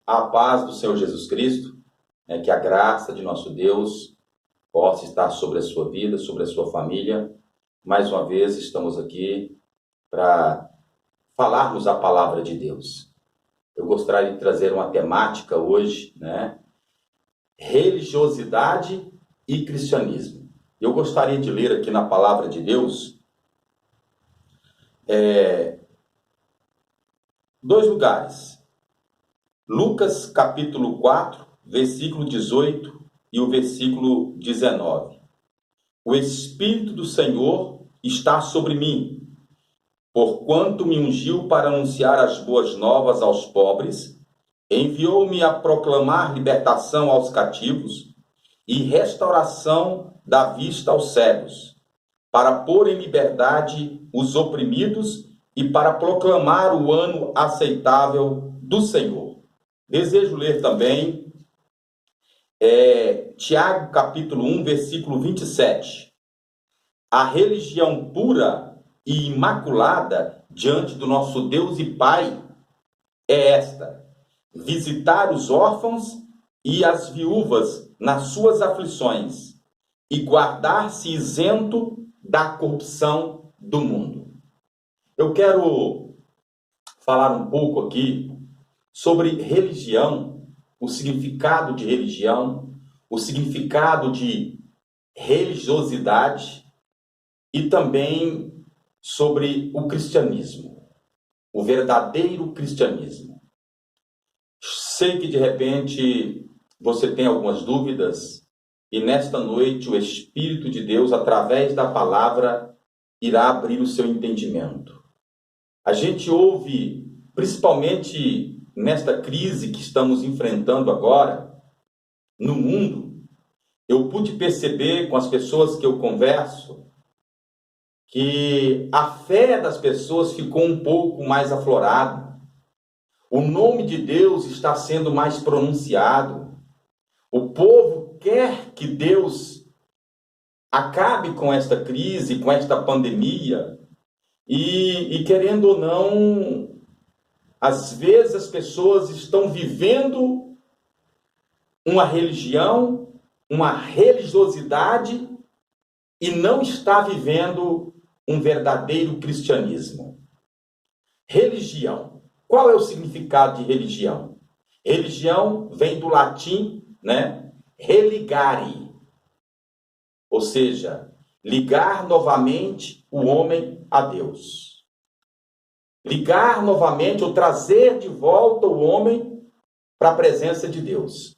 A paz do Senhor Jesus Cristo, que a graça de nosso Deus possa estar sobre a sua vida, sobre a sua família. Mais uma vez estamos aqui para falarmos a palavra de Deus. Eu gostaria de trazer uma temática hoje, religiosidade e cristianismo. Eu gostaria de ler aqui na palavra de Deus dois lugares. Lucas capítulo 4, versículo 18 e o versículo 19. O Espírito do Senhor está sobre mim, porquanto me ungiu para anunciar as boas novas aos pobres, enviou-me a proclamar libertação aos cativos e restauração da vista aos cegos, para pôr em liberdade os oprimidos e para proclamar o ano aceitável do Senhor. Desejo ler também Tiago capítulo 1, versículo 27. A religião pura e imaculada diante do nosso Deus e Pai é esta: visitar os órfãos e as viúvas nas suas aflições e guardar-se isento da corrupção do mundo. Eu quero falar um pouco aqui sobre religião, o significado de religião, o significado de religiosidade e também sobre o cristianismo, o verdadeiro cristianismo. Sei que de repente você tem algumas dúvidas e nesta noite o Espírito de Deus, através da palavra, irá abrir o seu entendimento. A gente ouve, principalmente nesta crise que estamos enfrentando agora, no mundo, eu pude perceber com as pessoas que eu converso que a fé das pessoas ficou um pouco mais aflorada. O nome de Deus está sendo mais pronunciado. O povo quer que Deus acabe com esta crise, com esta pandemia, e querendo ou não, às vezes as pessoas estão vivendo uma religião, uma religiosidade e não está vivendo um verdadeiro cristianismo. Religião. Qual é o significado de religião? Religião vem do latim, religare. Ou seja, ligar novamente o homem a Deus. Ligar novamente ou trazer de volta o homem para a presença de Deus.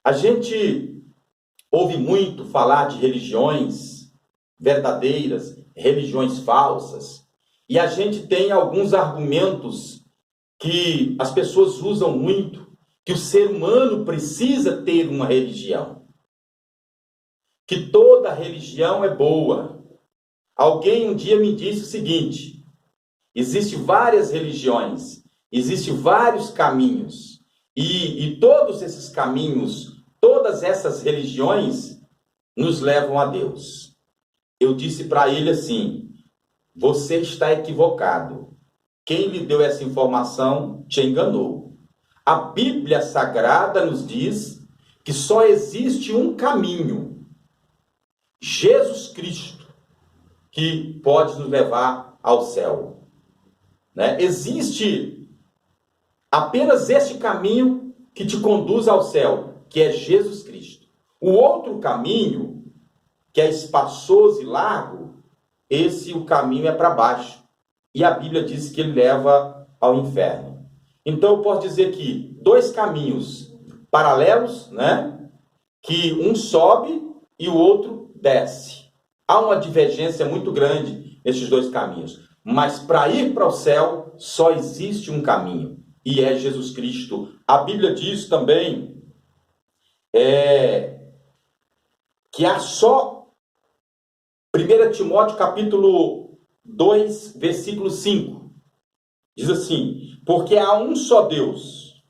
A gente ouve muito falar de religiões verdadeiras, religiões falsas, e a gente tem alguns argumentos que as pessoas usam muito, que o ser humano precisa ter uma religião, que toda religião é boa. Alguém um dia me disse o seguinte: existem várias religiões, existem vários caminhos, e todos esses caminhos, todas essas religiões nos levam a Deus. Eu disse para ele assim: você está equivocado. Quem lhe deu essa informação te enganou. A Bíblia Sagrada nos diz que só existe um caminho, Jesus Cristo, que pode nos levar ao céu. Existe apenas este caminho que te conduz ao céu, que é Jesus Cristo. O outro caminho, que é espaçoso e largo, o caminho é para baixo. E a Bíblia diz que ele leva ao inferno. Então eu posso dizer que dois caminhos paralelos, que um sobe e o outro desce. Há uma divergência muito grande nesses dois caminhos. Mas para ir para o céu, só existe um caminho, e é Jesus Cristo. A Bíblia diz também que há só 1 Timóteo capítulo 2, versículo 5. Diz assim: porque há um só Deus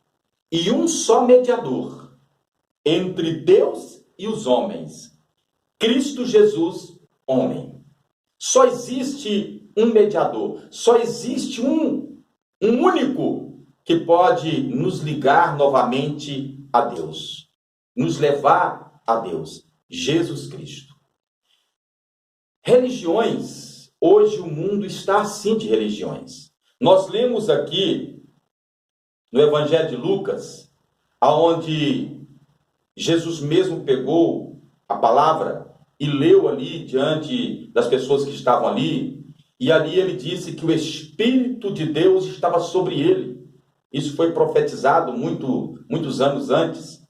e um só mediador entre Deus e os homens, Cristo Jesus, homem. Só existe um mediador, só existe um único que pode nos ligar novamente a Deus, nos levar a Deus, Jesus Cristo. Religiões, hoje o mundo está assim de religiões. Nós lemos aqui no Evangelho de Lucas, aonde Jesus mesmo pegou a palavra e leu ali diante das pessoas que estavam ali, e ali ele disse que o Espírito de Deus estava sobre ele. Isso foi profetizado muitos anos antes.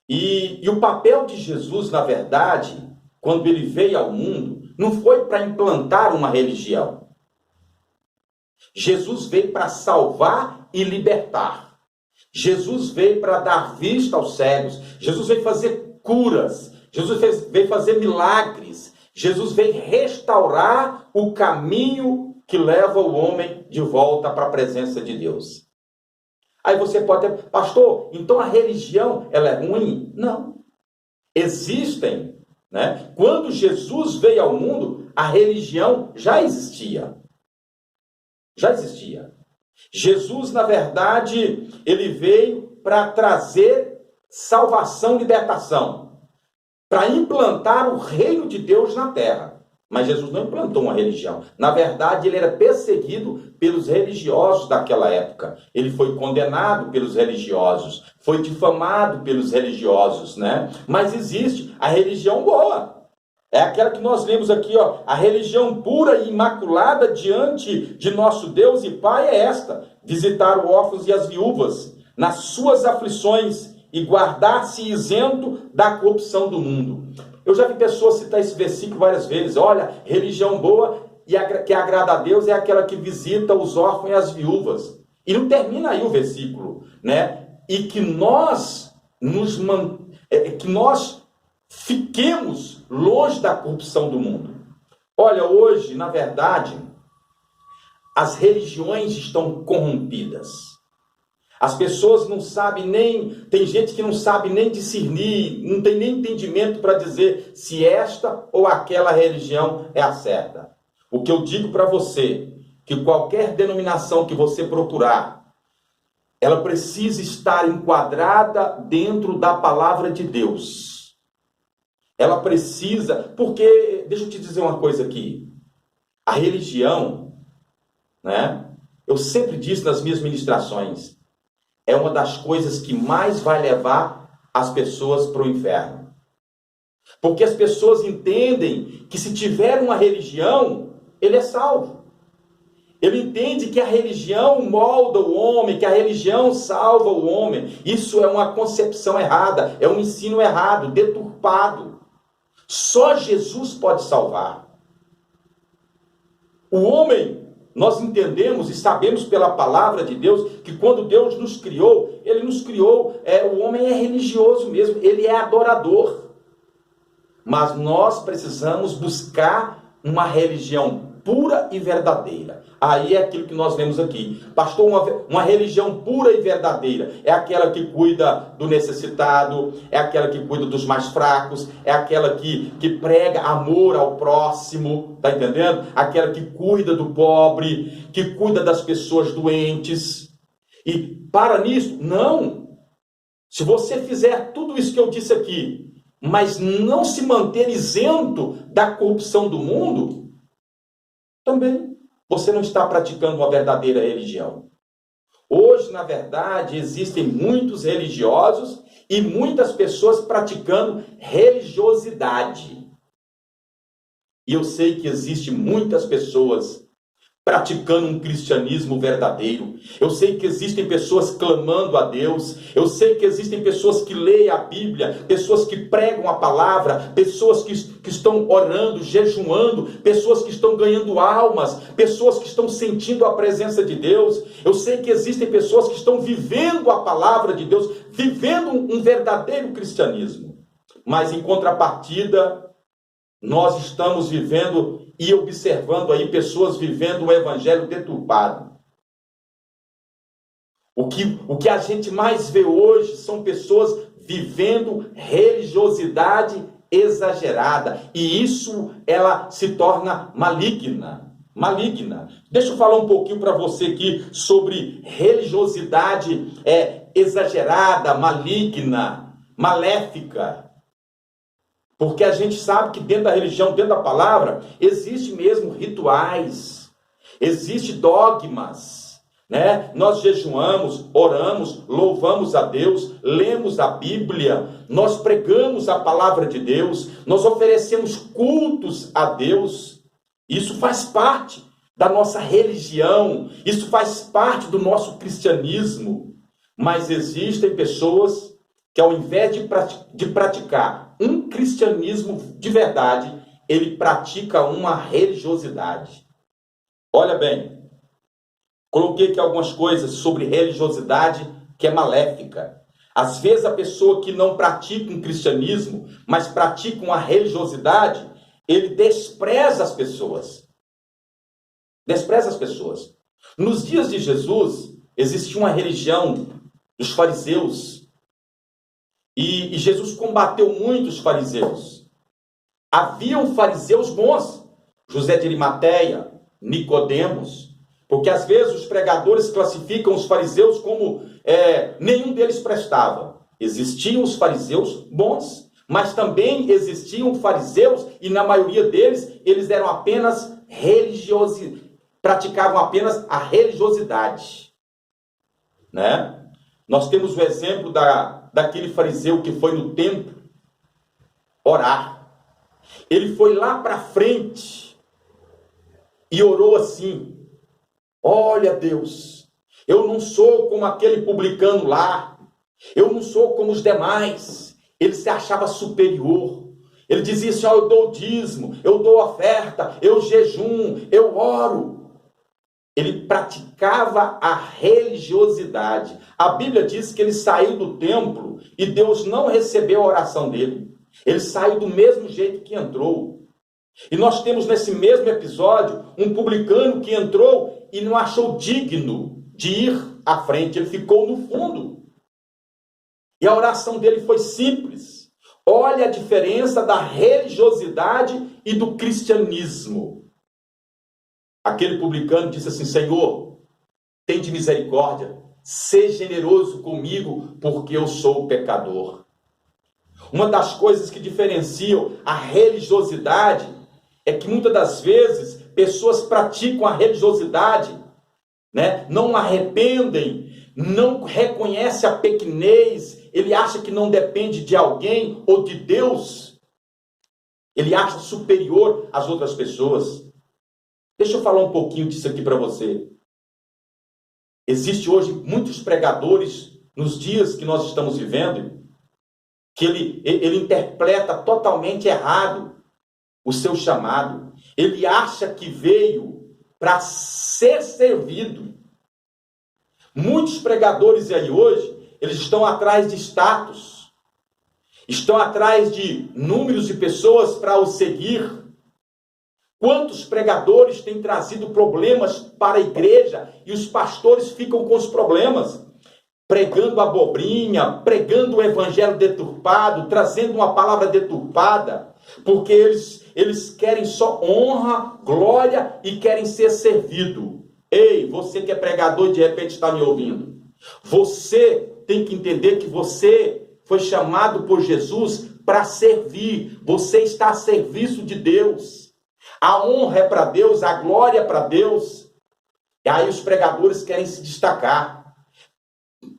E o papel de Jesus, na verdade, quando ele veio ao mundo, não foi para implantar uma religião. Jesus veio para salvar e libertar. Jesus veio para dar vista aos cegos. Jesus veio fazer curas. Jesus veio fazer milagres. Jesus veio restaurar o caminho que leva o homem de volta para a presença de Deus. Aí você pode ter, pastor, então a religião ela é ruim? Não. Existem, né? Quando Jesus veio ao mundo, a religião já existia. Já existia. Jesus, na verdade, ele veio para trazer salvação, libertação, para implantar o reino de Deus na terra. Mas Jesus não implantou uma religião. Na verdade, ele era perseguido pelos religiosos daquela época. Ele foi condenado pelos religiosos, foi difamado pelos religiosos, né? Mas existe a religião boa. É aquela que nós lemos aqui, ó. A religião pura e imaculada diante de nosso Deus e Pai é esta: visitar os órfãos e as viúvas nas suas aflições e guardar-se isento da corrupção do mundo. Eu já vi pessoas citar esse versículo várias vezes. Olha, religião boa e que agrada a Deus é aquela que visita os órfãos e as viúvas. E não termina aí o versículo, né? E que nós fiquemos longe da corrupção do mundo. Olha, hoje, na verdade, as religiões estão corrompidas. As pessoas não sabem nem... Tem gente que não sabe nem discernir, não tem nem entendimento para dizer se esta ou aquela religião é a certa. O que eu digo para você, que qualquer denominação que você procurar, ela precisa estar enquadrada dentro da palavra de Deus. Ela precisa... Porque, deixa eu te dizer uma coisa aqui. A religião, né? Eu sempre disse nas minhas ministrações, é uma das coisas que mais vai levar as pessoas para o inferno. Porque as pessoas entendem que se tiver uma religião, ele é salvo. Ele entende que a religião molda o homem, que a religião salva o homem. Isso é uma concepção errada, é um ensino errado, deturpado. Só Jesus pode salvar. O homem... Nós entendemos e sabemos pela palavra de Deus que quando Deus nos criou, Ele nos criou, o homem é religioso mesmo, ele é adorador. Mas nós precisamos buscar uma religião pura e verdadeira. Aí é aquilo que nós lemos aqui. Pastor, uma religião pura e verdadeira é aquela que cuida do necessitado, é aquela que cuida dos mais fracos, é aquela que prega amor ao próximo, tá entendendo? Aquela que cuida do pobre, que cuida das pessoas doentes. E para nisso, não. Se você fizer tudo isso que eu disse aqui, mas não se manter isento da corrupção do mundo, também você não está praticando uma verdadeira religião. Hoje, na verdade, existem muitos religiosos e muitas pessoas praticando religiosidade. E eu sei que existem muitas pessoas praticando um cristianismo verdadeiro. Eu sei que existem pessoas clamando a Deus. Eu sei que existem pessoas que leem a Bíblia, pessoas que pregam a palavra, pessoas que estão orando, jejuando, pessoas que estão ganhando almas, pessoas que estão sentindo a presença de Deus. Eu sei que existem pessoas que estão vivendo a palavra de Deus, vivendo um verdadeiro cristianismo. Mas em contrapartida, nós estamos vivendo e observando aí pessoas vivendo um evangelho deturpado. O que a gente mais vê hoje são pessoas vivendo religiosidade exagerada. E isso, ela se torna maligna. maligna. Deixa eu falar um pouquinho para você aqui sobre religiosidade exagerada, maligna, maléfica. Porque a gente sabe que dentro da religião, dentro da palavra, existe mesmo rituais, existe dogmas, né? Nós jejuamos, oramos, louvamos a Deus, lemos a Bíblia, nós pregamos a palavra de Deus, nós oferecemos cultos a Deus. Isso faz parte da nossa religião, isso faz parte do nosso cristianismo. Mas existem pessoas que, ao invés de praticar um cristianismo de verdade, ele pratica uma religiosidade. Olha bem, coloquei aqui algumas coisas sobre religiosidade que é maléfica. Às vezes a pessoa que não pratica um cristianismo, mas pratica uma religiosidade, ele despreza as pessoas. Despreza as pessoas. Nos dias de Jesus, existia uma religião dos fariseus. E Jesus combateu muito os fariseus. Haviam fariseus bons. José de Arimateia, Nicodemos. Porque às vezes os pregadores classificam os fariseus como nenhum deles prestava. Existiam os fariseus bons, mas também existiam fariseus, e na maioria deles, eles eram apenas religiosos, praticavam apenas a religiosidade. Né? Nós temos o exemplo daquele fariseu que foi no templo orar. Ele foi lá para frente e orou assim: olha, Deus, eu não sou como aquele publicano lá, eu não sou como os demais. Ele se achava superior. Ele dizia assim: eu dou dízimo, eu dou oferta, eu jejum, eu oro. Ele praticava a religiosidade. A Bíblia diz que ele saiu do templo e Deus não recebeu a oração dele. Ele saiu do mesmo jeito que entrou. E nós temos nesse mesmo episódio um publicano que entrou e não achou digno de ir à frente. Ele ficou no fundo. E a oração dele foi simples. Olha a diferença da religiosidade e do cristianismo. Aquele publicano disse assim: Senhor, tende misericórdia, seja generoso comigo, porque eu sou pecador. Uma das coisas que diferenciam a religiosidade é que muitas das vezes pessoas praticam a religiosidade, né? Não arrependem, não reconhecem a pequenez, ele acha que não depende de alguém ou de Deus, ele acha superior às outras pessoas. Deixa eu falar um pouquinho disso aqui para você. Existe hoje muitos pregadores, nos dias que nós estamos vivendo, que ele interpreta totalmente errado o seu chamado. Ele acha que veio para ser servido. Muitos pregadores aí hoje, eles estão atrás de status, estão atrás de números de pessoas para o seguir. Quantos pregadores têm trazido problemas para a igreja e os pastores ficam com os problemas, pregando abobrinha, pregando o evangelho deturpado, trazendo uma palavra deturpada, porque eles querem só honra, glória e querem ser servido. Ei, você que é pregador e de repente está me ouvindo, você tem que entender que você foi chamado por Jesus para servir, você está a serviço de Deus. A honra é para Deus, a glória é para Deus. E aí os pregadores querem se destacar.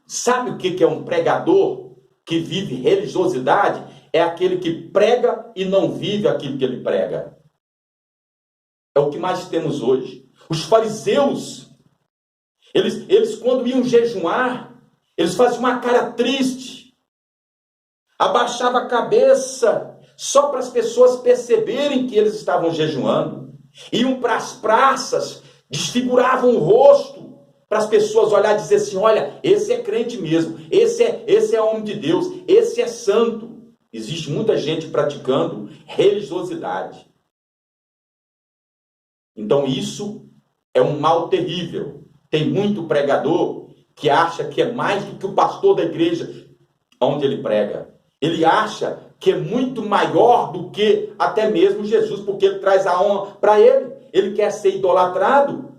Sabe o que é um pregador que vive religiosidade? É aquele que prega e não vive aquilo que ele prega. É o que mais temos hoje. Os fariseus, eles quando iam jejuar, eles faziam uma cara triste, abaixavam a cabeça, só para as pessoas perceberem que eles estavam jejuando. Iam para as praças, desfiguravam o rosto, para as pessoas olhar e dizer assim: olha, esse é crente mesmo, esse é homem de Deus, esse é santo. Existe muita gente praticando religiosidade. Então isso é um mal terrível. Tem muito pregador que acha que é mais do que o pastor da igreja onde ele prega. Ele acha que é muito maior do que até mesmo Jesus, porque ele traz a honra para ele. ele quer ser idolatrado.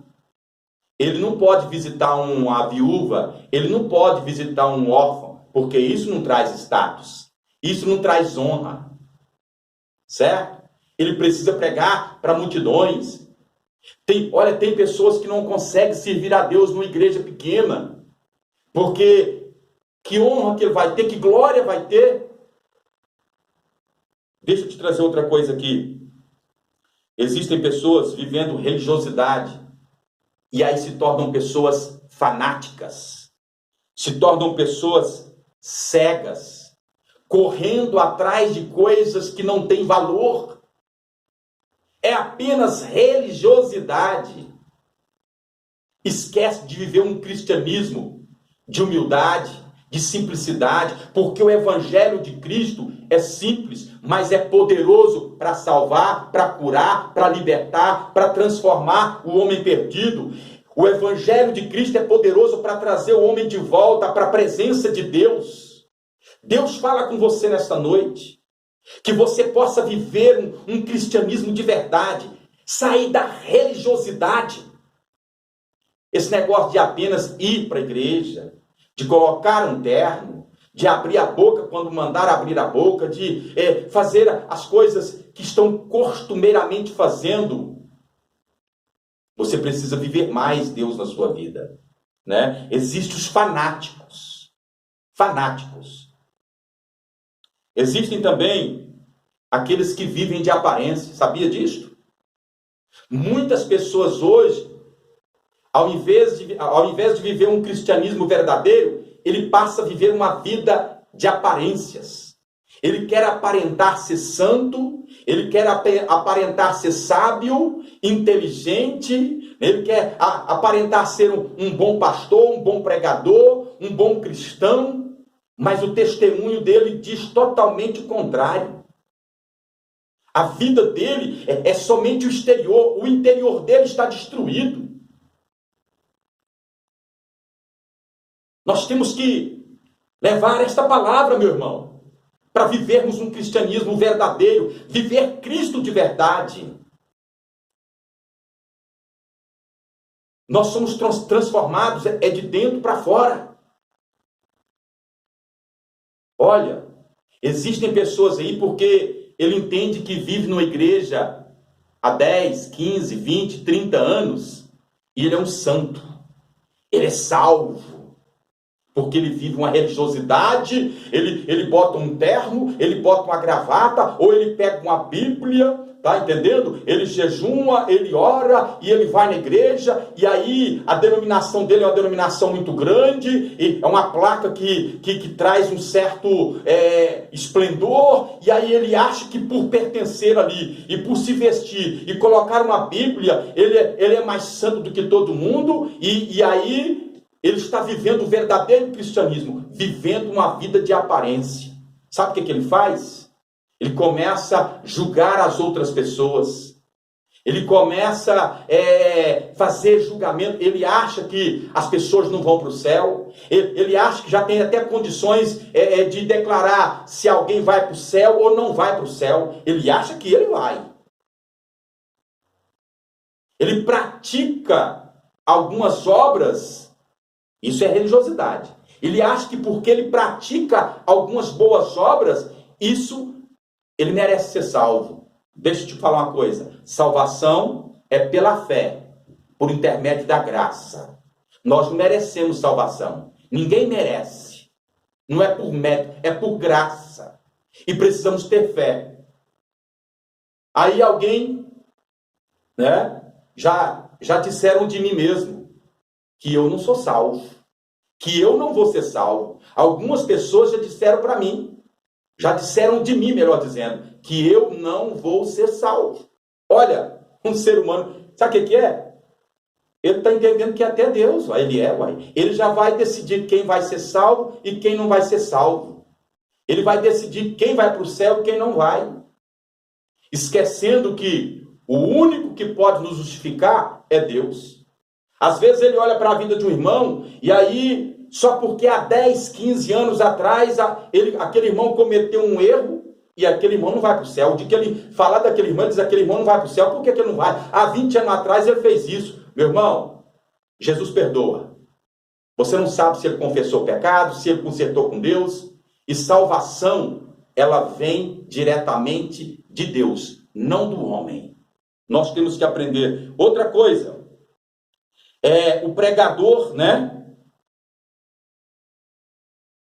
Ele não pode visitar uma viúva, ele não pode visitar um órfão, porque isso não traz status, isso não traz honra, certo? Ele precisa pregar para multidões. Tem pessoas que não conseguem servir a Deus numa igreja pequena, porque que honra que ele vai ter, que glória vai ter. Deixa eu te trazer outra coisa aqui. Existem pessoas vivendo religiosidade, e aí se tornam pessoas fanáticas, se tornam pessoas cegas, correndo atrás de coisas que não têm valor. É apenas religiosidade. Esquece de viver um cristianismo de humildade, de simplicidade, porque o evangelho de Cristo é simples, mas é poderoso para salvar, para curar, para libertar, para transformar o homem perdido. O evangelho de Cristo é poderoso para trazer o homem de volta para a presença de Deus. Deus fala com você nesta noite, que você possa viver um cristianismo de verdade, sair da religiosidade. Esse negócio de apenas ir para a igreja, de colocar um terno, de abrir a boca quando mandar abrir a boca, de fazer as coisas que estão costumeiramente fazendo. Você precisa viver mais Deus na sua vida, né? Existem os fanáticos. Existem também aqueles que vivem de aparência. Sabia disso? Muitas pessoas hoje, ao invés de viver um cristianismo verdadeiro, ele passa a viver uma vida de aparências. Ele quer aparentar ser santo, ele quer aparentar ser sábio, inteligente, ele quer aparentar ser um bom pastor, um bom pregador, um bom cristão, mas o testemunho dele diz totalmente o contrário. A vida dele é somente o exterior, o interior dele está destruído. Nós temos que levar esta palavra, meu irmão, para vivermos um cristianismo verdadeiro, viver Cristo de verdade. Nós somos transformados de dentro para fora. Olha, existem pessoas aí porque ele entende que vive numa igreja há 10, 15, 20, 30 anos e ele é um santo. Ele é salvo. Porque ele vive uma religiosidade, ele bota um terno, ele bota uma gravata, ou ele pega uma Bíblia, tá entendendo? Ele jejuma, ele ora, e ele vai na igreja, e aí a denominação dele é uma denominação muito grande, e é uma placa que traz um certo esplendor, e aí ele acha que por pertencer ali, e por se vestir, e colocar uma Bíblia, ele é mais santo do que todo mundo, e aí ele está vivendo o verdadeiro cristianismo, vivendo uma vida de aparência. Sabe o que ele faz? Ele começa a julgar as outras pessoas. Ele começa a fazer julgamento. Ele acha que as pessoas não vão para o céu. Ele acha que já tem até condições de declarar se alguém vai para o céu ou não vai para o céu. Ele acha que ele vai. Ele pratica algumas obras. Isso é religiosidade. Ele acha que porque ele pratica algumas boas obras, ele merece ser salvo. Deixa eu te falar uma coisa. Salvação é pela fé, por intermédio da graça. Nós não merecemos salvação. Ninguém merece. Não é por mérito, é por graça. E precisamos ter fé. Aí alguém, já disseram de mim mesmo que eu não sou salvo. Que eu não vou ser salvo. Algumas pessoas já disseram para mim, já disseram de mim, melhor dizendo, que eu não vou ser salvo. Olha, um ser humano, sabe o que é? Ele está entendendo que até Deus, ele já vai decidir quem vai ser salvo e quem não vai ser salvo. Ele vai decidir quem vai para o céu e quem não vai. Esquecendo que o único que pode nos justificar é Deus. Às vezes ele olha para a vida de um irmão e aí, só porque há 10, 15 anos atrás, aquele irmão cometeu um erro, e aquele irmão não vai para o céu. O dia que ele falar daquele irmão, ele diz, aquele irmão não vai para o céu. Por que ele não vai? Há 20 anos atrás ele fez isso. Meu irmão, Jesus perdoa. Você não sabe se ele confessou o pecado, se ele consertou com Deus. E salvação, ela vem diretamente de Deus, não do homem. Nós temos que aprender. Outra coisa, o pregador, né?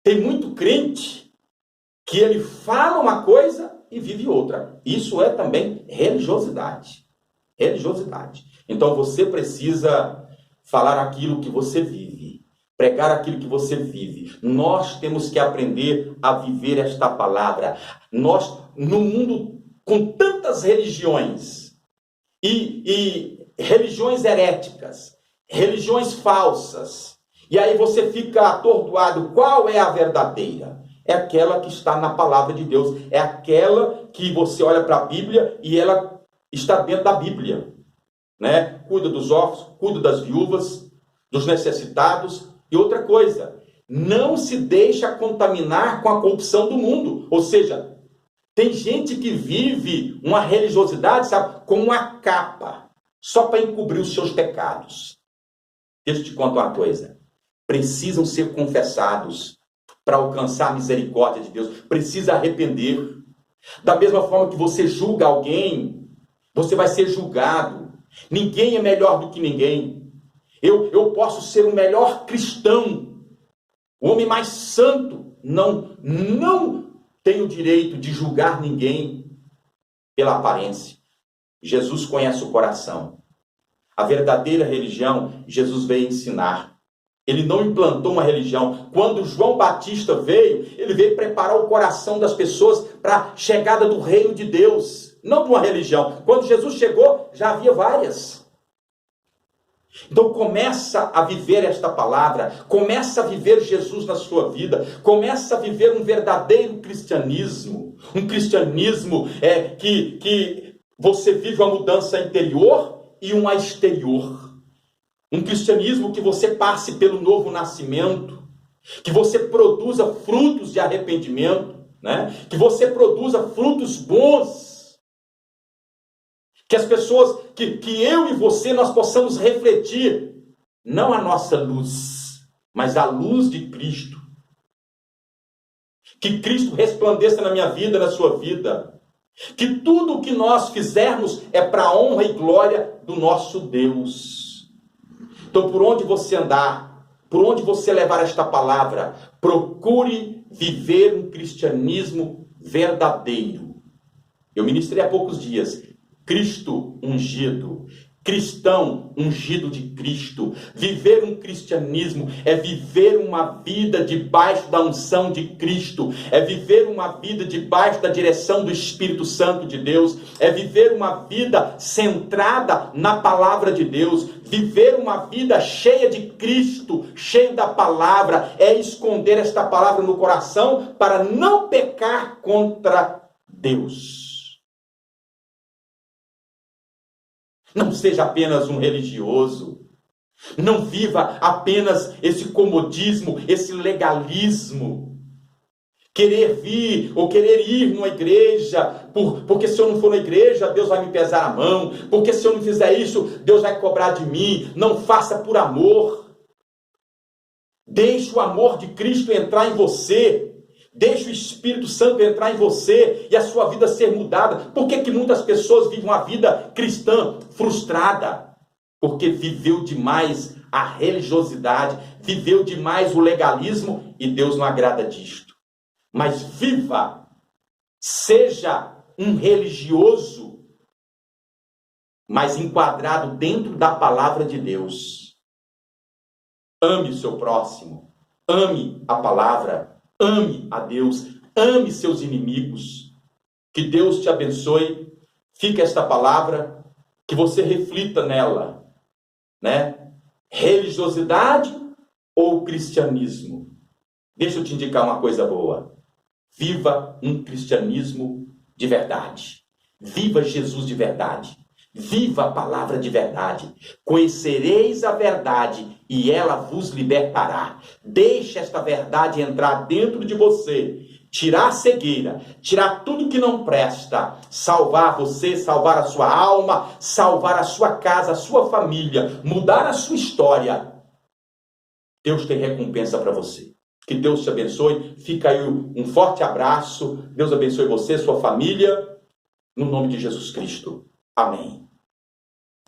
Tem muito crente que ele fala uma coisa e vive outra. Isso é também religiosidade. Religiosidade. Então você precisa falar aquilo que você vive, pregar aquilo que você vive. Nós temos que aprender a viver esta palavra. Nós, no mundo com tantas religiões, e religiões heréticas, religiões falsas, e aí você fica atordoado, qual é a verdadeira? É aquela que está na palavra de Deus, é aquela que você olha para a Bíblia e ela está dentro da Bíblia, né? Cuida dos órfãos, cuida das viúvas, dos necessitados. E outra coisa, não se deixa contaminar com a corrupção do mundo. Ou seja, tem gente que vive uma religiosidade, sabe, com uma capa, só para encobrir os seus pecados. Deixa eu te contar uma coisa. Precisam ser confessados para alcançar a misericórdia de Deus. Precisa arrepender. Da mesma forma que você julga alguém, você vai ser julgado. Ninguém é melhor do que ninguém. Eu posso ser o melhor cristão, o homem mais santo. Não tenho o direito de julgar ninguém pela aparência. Jesus conhece o coração. A verdadeira religião, Jesus veio ensinar. Ele não implantou uma religião. Quando João Batista veio, ele veio preparar o coração das pessoas para a chegada do reino de Deus, não de uma religião. Quando Jesus chegou, já havia várias. Então começa a viver esta palavra, começa a viver Jesus na sua vida, começa a viver um verdadeiro cristianismo, um cristianismo que você vive uma mudança interior e uma exterior. Um cristianismo que você passe pelo novo nascimento, que você produza frutos de arrependimento, né? Que você produza frutos bons, que as pessoas, que eu e você, nós possamos refletir, não a nossa luz, mas a luz de Cristo. Que Cristo resplandeça na minha vida, na sua vida. Que tudo o que nós fizermos é para a honra e glória do nosso Deus. Então, por onde você andar, por onde você levar esta palavra, procure viver um cristianismo verdadeiro. Eu ministrei há poucos dias, Cristo ungido, cristão ungido de Cristo. Viver um cristianismo é viver uma vida debaixo da unção de Cristo, é viver uma vida debaixo da direção do Espírito Santo de Deus, é viver uma vida centrada na palavra de Deus, viver uma vida cheia de Cristo, cheio da palavra, é esconder esta palavra no coração para não pecar contra Deus. Não seja apenas um religioso. Não viva apenas esse comodismo, esse legalismo. Querer vir ou querer ir numa igreja, porque se eu não for na igreja, Deus vai me pesar a mão. Porque se eu não fizer isso, Deus vai cobrar de mim. Não faça por amor. Deixe o amor de Cristo entrar em você. Deixe o Espírito Santo entrar em você e a sua vida ser mudada. Por que muitas pessoas vivem uma vida cristã frustrada? Porque viveu demais a religiosidade, viveu demais o legalismo e Deus não agrada disto. Mas viva, seja um religioso, mas enquadrado dentro da palavra de Deus. Ame o seu próximo, ame a palavra. Ame a Deus, ame seus inimigos. Que Deus te abençoe. Fica esta palavra, que você reflita nela, né? Religiosidade ou cristianismo? Deixa eu te indicar uma coisa boa. Viva um cristianismo de verdade. Viva Jesus de verdade. Viva a palavra de verdade. Conhecereis a verdade e ela vos libertará. Deixe esta verdade entrar dentro de você, tirar a cegueira, tirar tudo que não presta, salvar você, salvar a sua alma, salvar a sua casa, a sua família, mudar a sua história. Deus tem recompensa para você. Que Deus te abençoe. Fica aí um forte abraço. Deus abençoe você, sua família, no nome de Jesus Cristo. Amém.